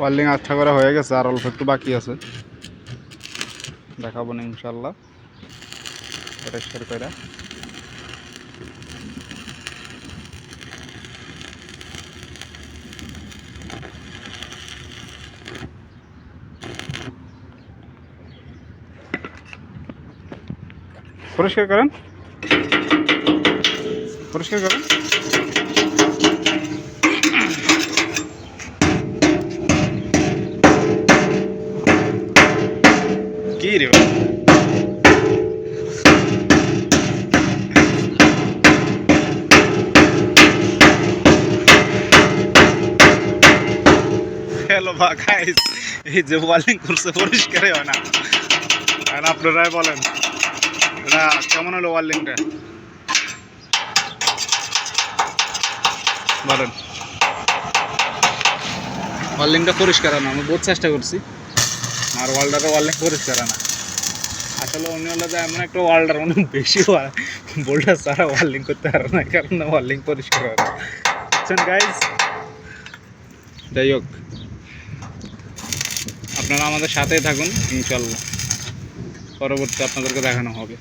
Welding আচ্ছা করা হয়ে গেছে, আর অল্প একটু বাকি আছে, দেখাবো না ইনশাল্লাহ পরিষ্কার করে। পরিষ্কার করেন, পরিষ্কার করেন। কি রে হ্যালো গাইস, এই যে ওয়েল্ডিং করছে পরিষ্কারই হয় না। আর আপনারাই বলেন এটা কেমন হলো ওয়েল্ডিংটা, বলেন। ওয়েল্ডিংটা পরিষ্কার না, আমি বহুত চেষ্টা করছি, আর ওয়েল্ডিং পরিষ্কার না। আসলে উনি হলো যে এমন একটা ওয়েল্ডার, উনি বেশি বোল্ডার ছাড়া ওয়েল্ডিং করতে পারে না, কারণ ওয়েল্ডিং পরিষ্কার হয় না, বুঝছেন গাইস। যাই হোক, আপনারা আমাদের সাথেই থাকুন, ইনশাল্লাহ পরবর্তী আপনাদেরকে দেখানো হবে।